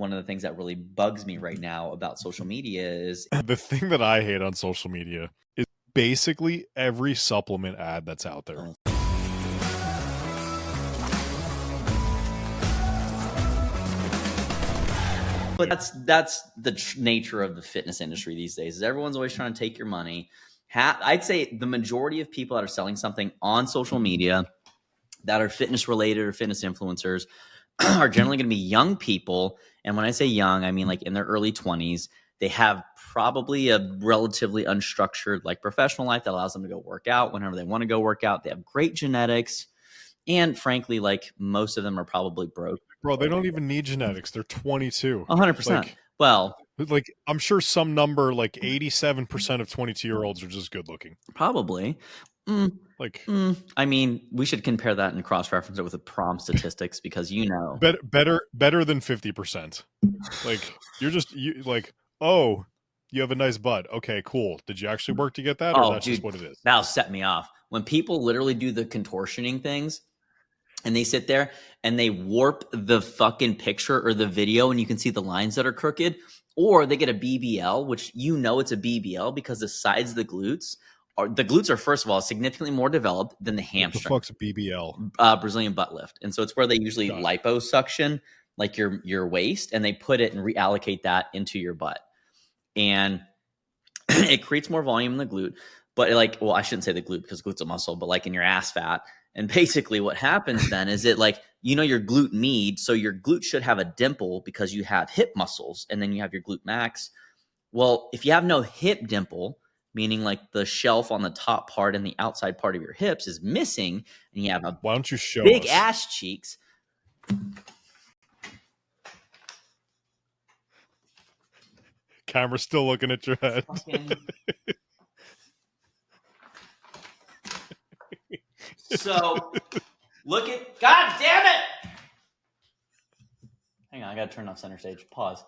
one of the things that really bugs me right now about social media is the thing that I hate on social media is basically every supplement ad that's out there. But that's the nature of the fitness industry these days. Is everyone's always trying to take your money. I'd say the majority of people that are selling something on social media that are fitness related or fitness influencers are generally going to be young people. And when I say young, I mean like in their early 20s. They have probably a relatively unstructured like professional life that allows them to go work out whenever they want to go work out. They have great genetics. And frankly, like most of them are probably broke. Bro, they don't even need genetics. They're 22. 100%. Like, well, like I'm sure some number like 87% of 22-year-olds are just good looking. Probably. I mean, we should compare that and cross-reference it with the prom statistics because better than 50%. Like you oh, you have a nice butt. Okay, cool. Did you actually work to get that, or that's just what it is? That'll set me off. When people literally do the contortioning things and they sit there and they warp the fucking picture or the video and you can see the lines that are crooked, or they get a BBL, which it's a BBL because the sides of the glutes are first of all significantly more developed than the hamstring. What the fuck's a BBL? Brazilian butt lift. And so it's where they usually liposuction like your waist and they put it and reallocate that into your butt. And it creates more volume in the glute, but I shouldn't say the glute because glute's a muscle, but like in your ass fat. And basically what happens then is it your glute med. So your glute should have a dimple because you have hip muscles and then you have your glute max. Well, if you have no hip dimple, meaning like the shelf on the top part and the outside part of your hips is missing and you have why don't you show big us? ass cheeks. Camera's still looking at your head. So look at, God damn it. Hang on, I got to turn off center stage. Pause.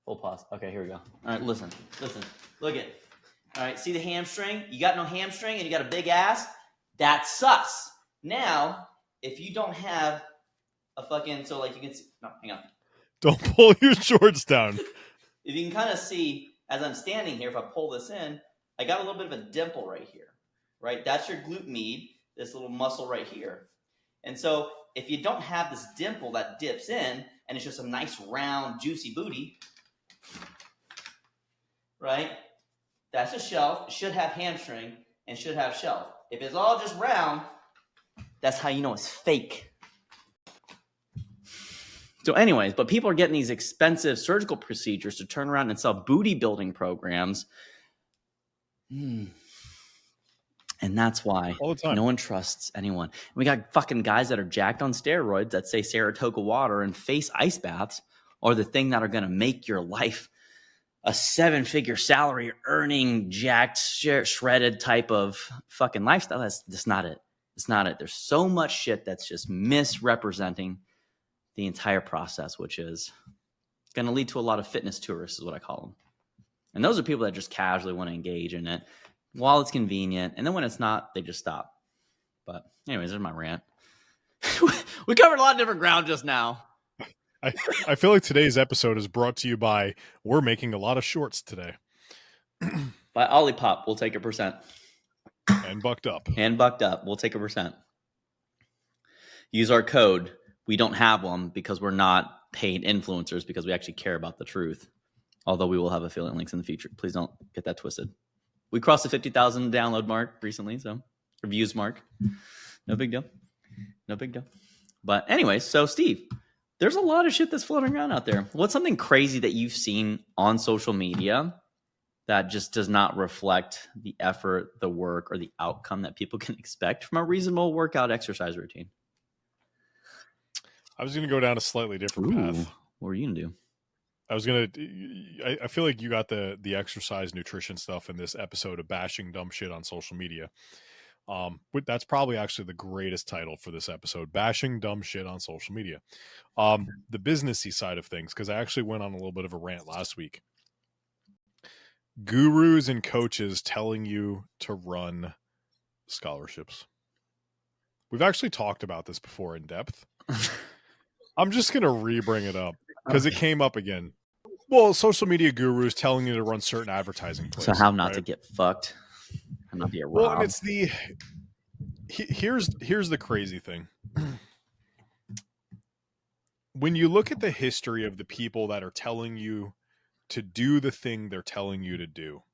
Full pause. Okay, here we go. All right, listen. Look at. All right, see the hamstring? You got no hamstring and you got a big ass? That's sus. Now, if you don't have a fucking, so like you can see, no, hang on. Don't pull your shorts down. If you can kind of see, as I'm standing here, if I pull this in, I got a little bit of a dimple right here, right? That's your glute med, this little muscle right here. And so if you don't have this dimple that dips in, and it's just a nice round, juicy booty, right? That's a shelf. It should have hamstring and should have shelf. If it's all just round, that's how you know it's fake. So anyways, but people are getting these expensive surgical procedures to turn around and sell booty building programs. And that's why no one trusts anyone. We got fucking guys that are jacked on steroids that say Saratoga water and face ice baths are the thing that are going to make your life a 7-figure salary earning, jacked, shredded type of fucking lifestyle. That's not it. It's not it. There's so much shit that's just misrepresenting the entire process, which is going to lead to a lot of fitness tourists is what I call them. And those are people that just casually want to engage in it while it's convenient. And then when it's not, they just stop. But anyways, there's my rant. We covered a lot of different ground just now. I feel like today's episode is brought to you by we're making a lot of shorts today. By Olipop, we'll take 1%. And bucked up. We'll take 1%. Use our code. We don't have one because we're not paid influencers because we actually care about the truth. Although we will have affiliate links in the future. Please don't get that twisted. We crossed the 50,000 download mark recently, so reviews mark. No big deal. But anyways, so Steve, there's a lot of shit that's floating around out there. What's something crazy that you've seen on social media that just does not reflect the effort, the work, or the outcome that people can expect from a reasonable workout exercise routine? I was going to go down a slightly different path. What were you going to do? I feel like you got the exercise nutrition stuff in this episode of bashing dumb shit on social media. That's probably actually the greatest title for this episode, bashing dumb shit on social media. The businessy side of things, because I actually went on a little bit of a rant last week. Gurus and coaches telling you to run scholarships. We've actually talked about this before in depth. I'm just going to re-bring it up. because it came up again. Well, social media gurus telling you to run certain advertising plays. So how not to get fucked, how not to get robbed. Well, and it's here's the crazy thing. When you look at the history of the people that are telling you to do the thing they're telling you to do,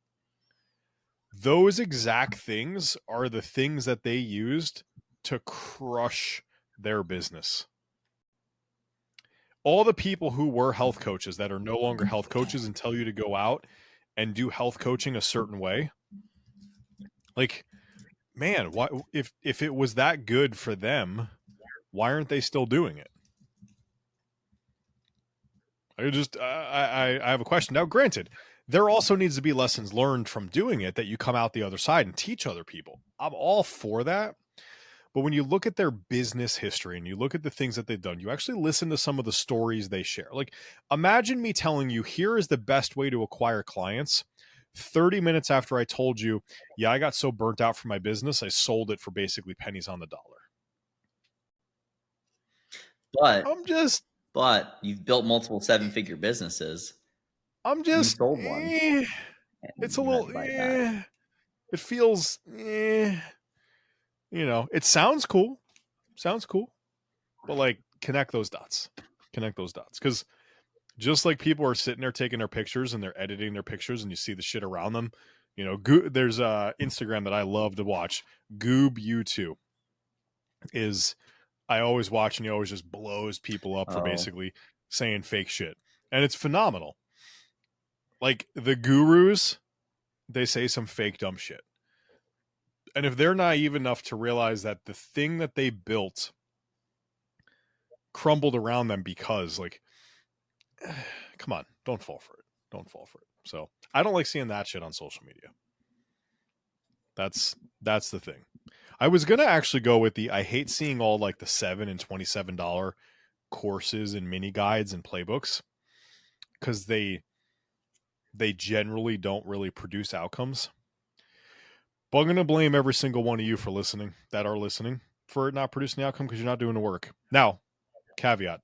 those exact things are the things that they used to crush their business. All the people who were health coaches that are no longer health coaches and tell you to go out and do health coaching a certain way, like, man, why, if it was that good for them, why aren't they still doing it? I have a question. Now, granted, there also needs to be lessons learned from doing it that you come out the other side and teach other people. I'm all for that. But when you look at their business history and you look at the things that they've done, you actually listen to some of the stories they share. Like, imagine me telling you, here is the best way to acquire clients. 30 minutes after I told you, yeah, I got so burnt out from my business, I sold it for basically pennies on the dollar. But you've built multiple 7-figure businesses. You sold one. It's a little. It feels. It sounds cool. But like, connect those dots. Because just like people are sitting there taking their pictures and they're editing their pictures, and you see the shit around them. There's Instagram that I love to watch. Goob U2 is. I always watch, and he always just blows people up for basically saying fake shit. And it's phenomenal. Like, the gurus, they say some fake dumb shit. And if they're naive enough to realize that the thing that they built crumbled around them because, like, come on, don't fall for it. So I don't like seeing that shit on social media. That's the thing. I was going to actually go with I hate seeing all like the $7 and $27 courses and mini guides and playbooks, because they generally don't really produce outcomes. But I'm going to blame every single one of you for listening, for it not producing the outcome, because you're not doing the work. Now, caveat,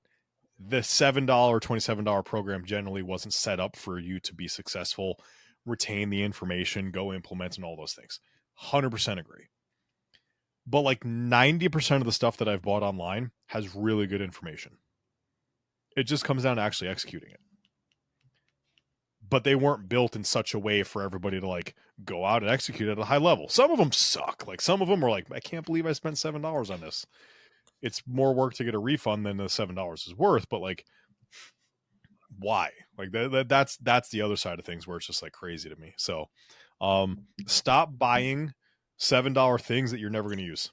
the $7, $27 program generally wasn't set up for you to be successful, retain the information, go implement, and all those things. 100% agree. But like 90% of the stuff that I've bought online has really good information. It just comes down to actually executing it. But they weren't built in such a way for everybody to like go out and execute at a high level. Some of them suck. Like, some of them are like, I can't believe I spent $7 on this. It's more work to get a refund than the $7 is worth. But like, why? Like, that's the other side of things where it's just like crazy to me. So stop buying $7 things that you're never going to use.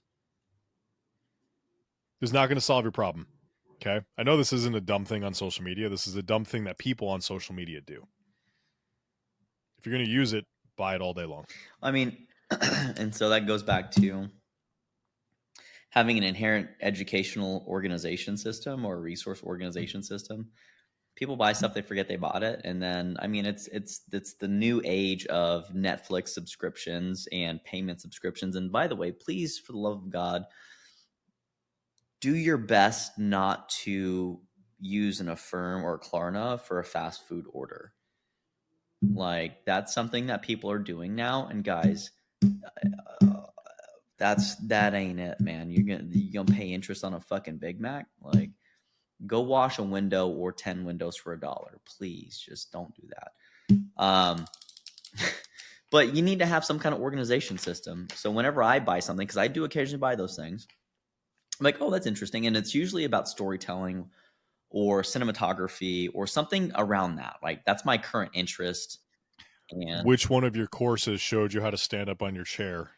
It's not going to solve your problem. Okay. I know this isn't a dumb thing on social media. This is a dumb thing that people on social media do. If you're going to use it, buy it all day long. I mean, and so that goes back to having an inherent educational organization system or resource organization system. People buy stuff, they forget they bought it. And then, I mean, it's the new age of Netflix subscriptions and payment subscriptions. And by the way, please, for the love of God, do your best not to use an Affirm or Klarna for a fast food order. Like, that's something that people are doing now. And guys, that ain't it, man. You're gonna pay interest on a fucking Big Mac. Like, go wash a window or 10 windows for $1. Please, just don't do that. But you need to have some kind of organization system. So whenever I buy something, because I do occasionally buy those things, I'm like, oh, that's interesting. And it's usually about storytelling or cinematography or something around that. Like, that's my current interest. And which one of your courses showed you how to stand up on your chair?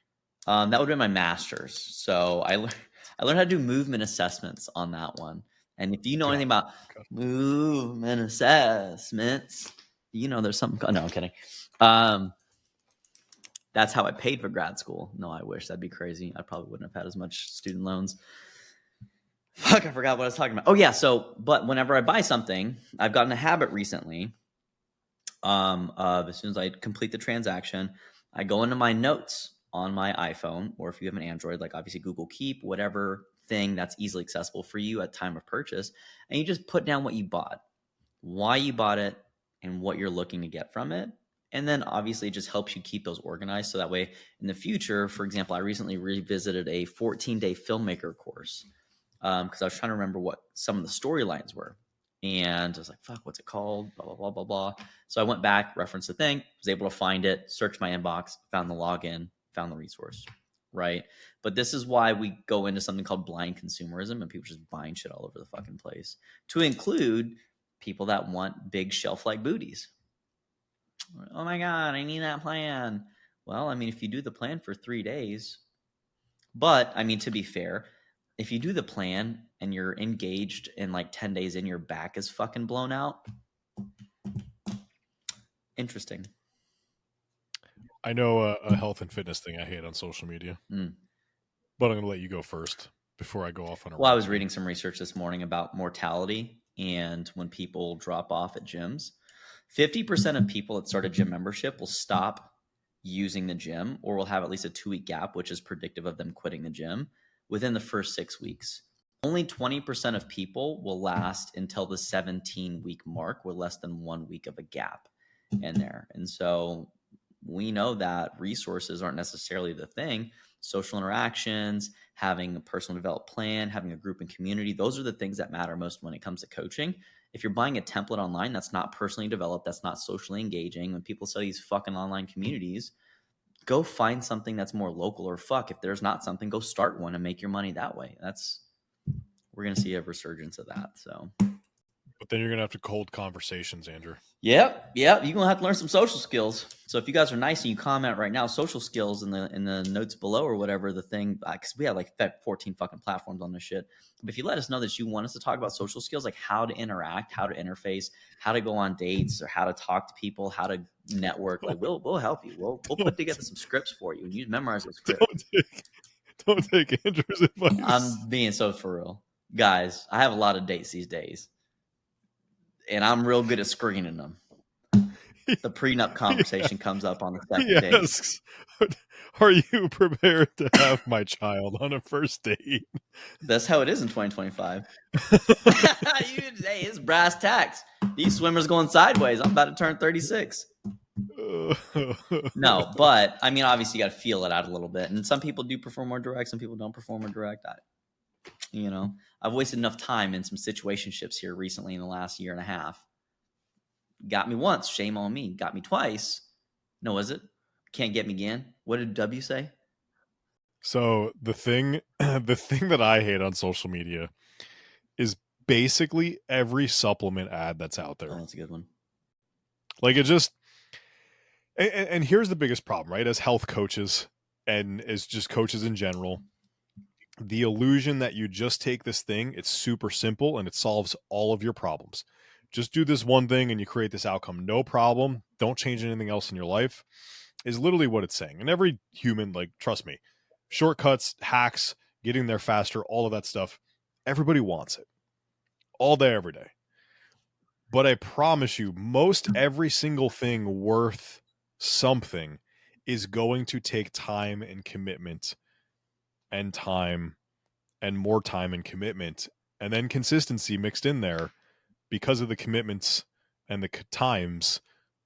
That would have been my master's. So I learned how to do movement assessments on that one. And if you know anything about movement assessments, there's something. No, I'm kidding. That's how I paid for grad school. No, I wish. That'd be crazy. I probably wouldn't have had as much student loans. Fuck, I forgot what I was talking about. Oh yeah. So, but whenever I buy something, I've gotten a habit recently. Of as soon as I complete the transaction, I go into my notes on my iPhone, or if you have an Android, like obviously Google Keep, whatever thing that's easily accessible for you at time of purchase, and you just put down what you bought. why you bought it, and what you're looking to get from it. And then obviously it just helps you keep those organized. So that way in the future, for example, I recently revisited a 14-day filmmaker course because I was trying to remember what some of the storylines were. And I was like, fuck, what's it called? Blah, blah, blah, blah, blah. So I went back, referenced the thing, was able to find it, searched my inbox, found the login, found the resource, right? But this is why we go into something called blind consumerism and people just buying shit all over the fucking place, to include people that want big shelf-like booties. Oh my God, I need that plan. Well, I mean, if you do the plan for 3 days, but I mean, to be fair, if you do the plan and you're engaged in like 10 days in, your back is fucking blown out. Interesting. I know a health and fitness thing I hate on social media, but I'm going to let you go first before I go off on a. Well, I was reading some research this morning about mortality and when people drop off at gyms. 50% of people that start a gym membership will stop using the gym or will have at least a 2-week gap, which is predictive of them quitting the gym within the first 6 weeks. Only 20% of people will last until the 17-week mark with less than 1 week of a gap in there. And so we know that resources aren't necessarily the thing. Social interactions, having a personal developed plan, having a group and community, those are the things that matter most when it comes to coaching. If you're buying a template online that's not personally developed, that's not socially engaging, when people sell these fucking online communities, go find something that's more local, or fuck, if there's not something, go start one and make your money that way. We're going to see a resurgence of that. So, but then you're going to have to hold conversations, Andrew. Yep. You're going to have to learn some social skills. So if you guys are nice and you comment right now, social skills in the notes below or whatever the thing, because we have like 14 fucking platforms on this shit. But if you let us know that you want us to talk about social skills, like how to interact, how to interface, how to go on dates, or how to talk to people, how to network, like we'll help you. We'll put together some scripts for you, and you memorize those scripts. Don't take Andrew's advice. I'm being so for real. Guys, I have a lot of dates these days, and I'm real good at screening them. The prenup conversation comes up on the second date. Are you prepared to have my child on a first date? That's how it is in 2025. Hey, it's brass tacks. These swimmers going sideways. I'm about to turn 36. No, but I mean, obviously you got to feel it out a little bit. And some people do perform more direct. Some people don't perform more direct. I've wasted enough time in some situationships here recently in the last year and a half. Got me once, shame on me. Got me twice. No, was it? Can't get me again. What did W say? So the thing that I hate on social media is basically every supplement ad that's out there. Oh, that's a good one. Like it just, and here's the biggest problem, right? As health coaches and as just coaches in general, the illusion that you just take this thing, it's super simple and it solves all of your problems. Just do this one thing and you create this outcome. No problem. Don't change anything else in your life is literally what it's saying. And every human, like, trust me, shortcuts, hacks, getting there faster, all of that stuff, everybody wants it all day, every day. But I promise you, most every single thing worth something is going to take time and commitment and time and more time and commitment and then consistency mixed in there because of the commitments and the times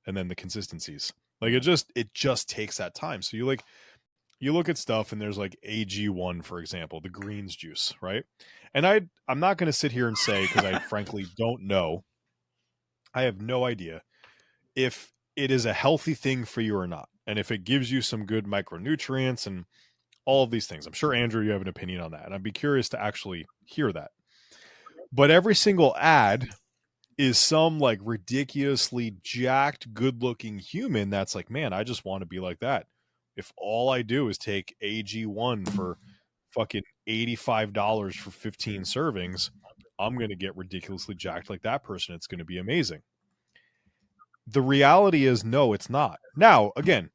and then the consistencies. Like it just takes that time. So you look at stuff and there's like AG1, for example, the greens juice, right? And I'm not going to sit here and say, because I frankly don't know, I have no idea if it is a healthy thing for you or not. And if it gives you some good micronutrients and all of these things. I'm sure, Andrew, you have an opinion on that. And I'd be curious to actually hear that. But every single ad is some like ridiculously jacked, good looking human that's like, man, I just want to be like that. If all I do is take AG1 for fucking $85 for 15 servings, I'm going to get ridiculously jacked like that person. It's going to be amazing. The reality is, no, it's not. Now, again,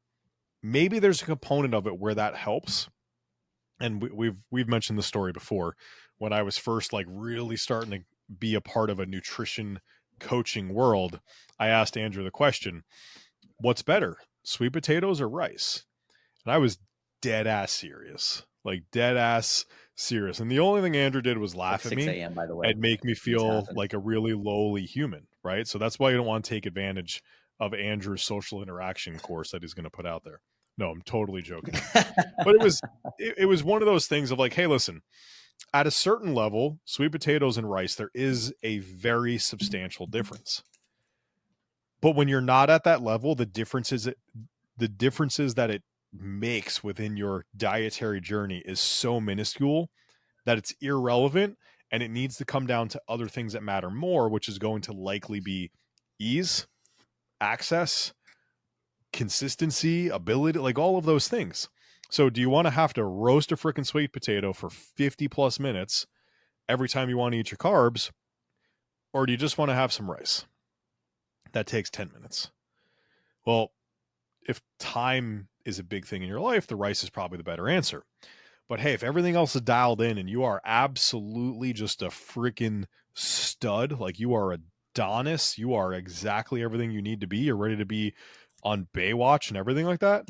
maybe there's a component of it where that helps. And we've mentioned the story before when I was first like really starting to be a part of a nutrition coaching world. I asked Andrew the question, what's better, sweet potatoes or rice? And I was dead ass serious. And the only thing Andrew did was laugh at me by the way, and make me feel like a really lowly human. right? So that's why you don't want to take advantage of Andrew's social interaction course that he's going to put out there. No, I'm totally joking. But it was one of those things of like, hey, listen, at a certain level, sweet potatoes and rice, there is a very substantial difference. But when you're not at that level, the differences that it makes within your dietary journey is so minuscule that it's irrelevant, and it needs to come down to other things that matter more, which is going to likely be ease, access, consistency, ability, like all of those things. So do you want to have to roast a freaking sweet potato for 50 plus minutes every time you want to eat your carbs, or do you just want to have some rice that takes 10 minutes? Well, if time is a big thing in your life, the rice is probably the better answer. But hey, if everything else is dialed in and you are absolutely just a freaking stud, like you are Adonis, you are exactly everything you need to be, you're ready to be on Baywatch and everything like that,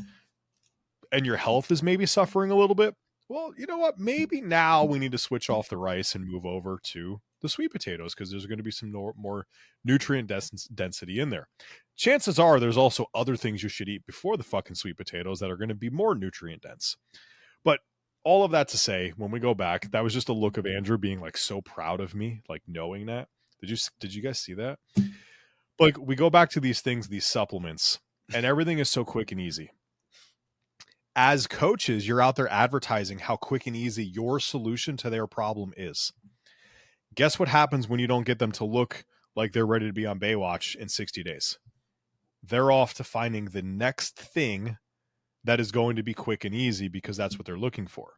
and your health is maybe suffering a little bit, well, you know what? Maybe now we need to switch off the rice and move over to the sweet potatoes because there's going to be some more nutrient density in there. Chances are there's also other things you should eat before the fucking sweet potatoes that are going to be more nutrient dense. But all of that to say, when we go back, that was just a look of Andrew being like so proud of me, like knowing that. Did you guys see that? Like we go back to these things, these supplements, and everything is so quick and easy. As coaches, you're out there advertising how quick and easy your solution to their problem is. Guess what happens when you don't get them to look like they're ready to be on Baywatch in 60 days? They're off to finding the next thing that is going to be quick and easy because that's what they're looking for.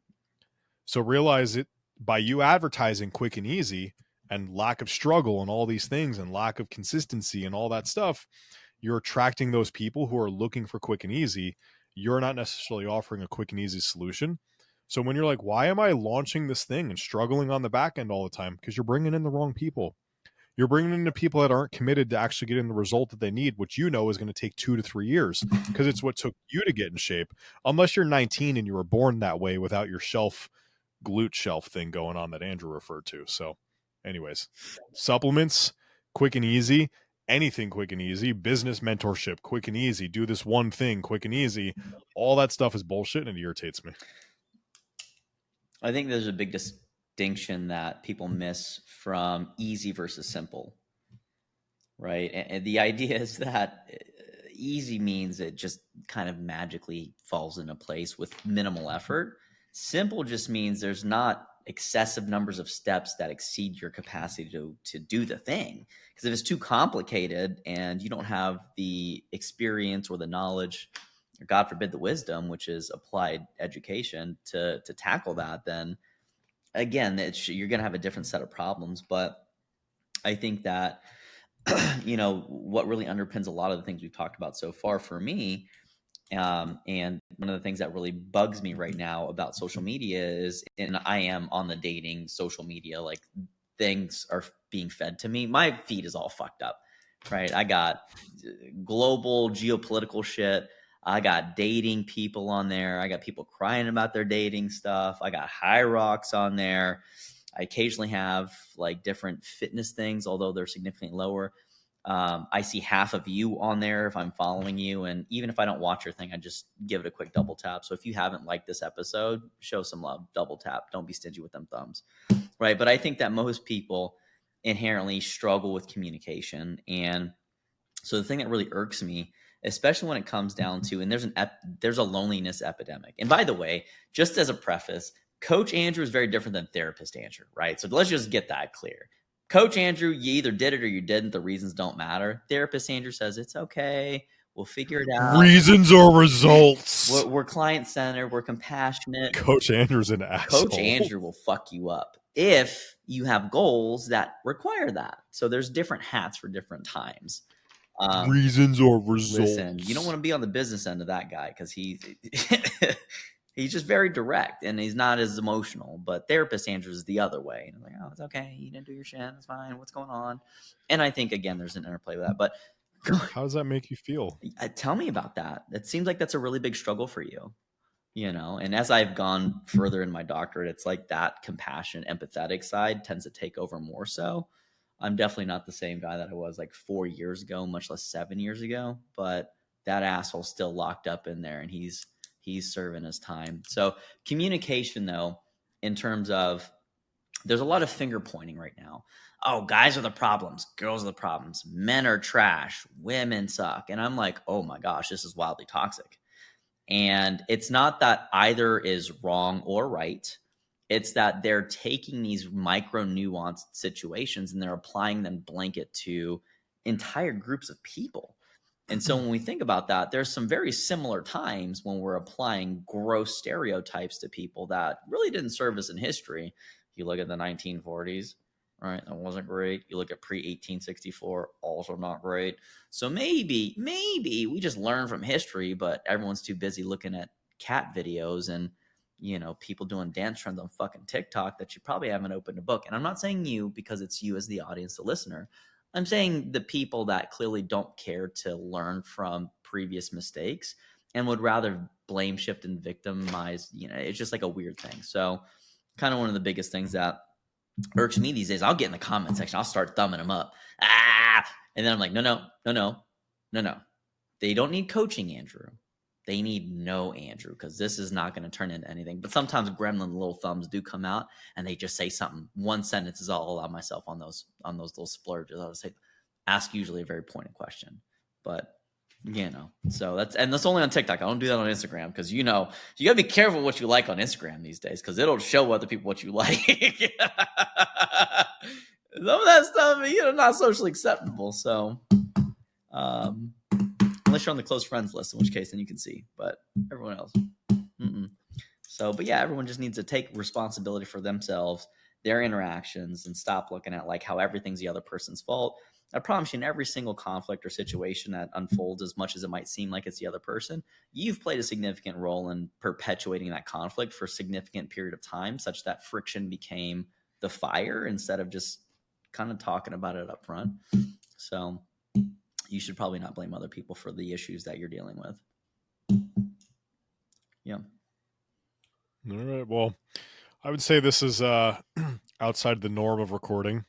So realize it by you advertising quick and easy and lack of struggle and all these things and lack of consistency and all that stuff, you're attracting those people who are looking for quick and easy. You're not necessarily offering a quick and easy solution. So when you're like, why am I launching this thing and struggling on the back end all the time? Because you're bringing in the wrong people. You're bringing in the people that aren't committed to actually getting the result that they need, which you know is going to take 2 to 3 years because it's what took you to get in shape. Unless you're 19 and you were born that way without your glute shelf thing going on that Andrew referred to. So anyways, supplements, quick and easy, anything quick and easy, business mentorship, quick and easy, do this one thing quick and easy. All that stuff is bullshit and it irritates me. I think there's a big distinction that people miss from easy versus simple, right? And the idea is that easy means it just kind of magically falls into place with minimal effort. Simple just means there's not excessive numbers of steps that exceed your capacity to do the thing. Because if it's too complicated and you don't have the experience or the knowledge, or God forbid the wisdom, which is applied education to tackle that, then again, you're going to have a different set of problems. But I think that what really underpins a lot of the things we've talked about so far for me, and one of the things that really bugs me right now about social media is, and I am on the dating social media, like things are being fed to me. My feed is all fucked up, right? I got global geopolitical shit. I got dating people on there. I got people crying about their dating stuff. I got high rocks on there. I occasionally have like different fitness things, although they're significantly lower. I see half of you on there if I'm following you. And even if I don't watch your thing, I just give it a quick double tap. So if you haven't liked this episode, show some love, double tap. Don't be stingy with them thumbs, right? But I think that most people inherently struggle with communication. And so the thing that really irks me, especially when it comes down to, and there's a loneliness epidemic. And by the way, just as a preface, Coach Andrew is very different than Therapist Andrew, right? So let's just get that clear. Coach Andrew, you either did it or you didn't. The reasons don't matter. Therapist Andrew says it's okay. We'll figure it out. Reasons or results. We're client-centered. We're compassionate. Coach Andrew's an asshole. Coach Andrew will fuck you up if you have goals that require that. So there's different hats for different times. Reasons or results. Listen, you don't want to be on the business end of that guy because he's just very direct and he's not as emotional. But Therapist Andrew is the other way. And I'm like, oh, it's okay. You didn't do your shit. It's fine. What's going on? And I think, again, there's an interplay with that. But how does that make you feel? Tell me about that. It seems like that's a really big struggle for you. And as I've gone further in my doctorate, it's like that compassion, empathetic side tends to take over more so. I'm definitely not the same guy that I was like 4 years ago, much less 7 years ago. But that asshole's still locked up in there, and he's serving his time. So communication, though, in terms of, there's a lot of finger pointing right now. Oh, guys are the problems, girls are the problems, men are trash, women suck. And I'm like, oh my gosh, this is wildly toxic. And it's not that either is wrong or right. It's that they're taking these micro nuanced situations and they're applying them blanket to entire groups of people. And so when we think about that, there's some very similar times when we're applying gross stereotypes to people that really didn't serve us in history. You look at the 1940s, right? That wasn't great. You look at pre-1864, also not great. So maybe we just learn from history, but everyone's too busy looking at cat videos and, you know, people doing dance trends on fucking TikTok that you probably haven't opened a book. And I'm not saying you because it's you as the audience, the listener. I'm saying the people that clearly don't care to learn from previous mistakes and would rather blame shift and victimize. You know, it's just like a weird thing. So kind of one of the biggest things that irks me these days, I'll get in the comment section, I'll start thumbing them up. And then I'm like, no. They don't need coaching, Andrew. They need no Andrew, because this is not going to turn into anything. But sometimes gremlin little thumbs do come out and they just say something. One sentence is all I'll allow myself on those little splurges. I'll say, ask usually a very pointed question. But you know, so that's only on TikTok. I don't do that on Instagram because, you know, you gotta be careful what you like on Instagram these days because it'll show other people what you like. Some of that stuff, you know, not socially acceptable. So, unless you're on the close friends list, in which case then you can see. But everyone else, So, but yeah, everyone just needs to take responsibility for themselves, their interactions, and stop looking at like how everything's the other person's fault. I promise you, in every single conflict or situation that unfolds, as much as it might seem like it's the other person, you've played a significant role in perpetuating that conflict for a significant period of time, such that friction became the fire instead of just kind of talking about it up front. So you should probably not blame other people for the issues that you're dealing with. Yeah. All right. Well, I would say this is outside the norm of recording,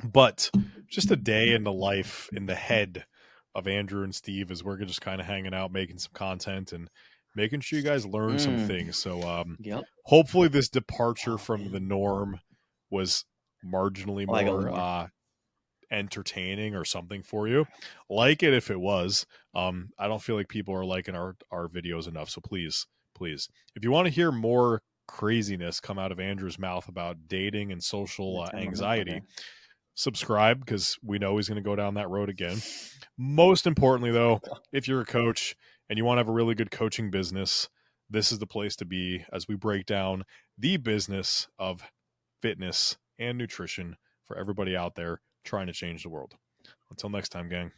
but just a day in the life, in the head of Andrew and Steve, as we're just kind of hanging out, making some content and making sure you guys learn some things. So hopefully this departure from the norm was marginally more entertaining or something for you. Like it if it was. I don't feel like people are liking our videos enough. So please, if you want to hear more craziness come out of Andrew's mouth about dating and social anxiety, subscribe, because we know he's going to go down that road again. Most importantly, though, if you're a coach and you want to have a really good coaching business, this is the place to be as we break down the business of fitness and nutrition for everybody out there trying to change the world. Until next time, gang.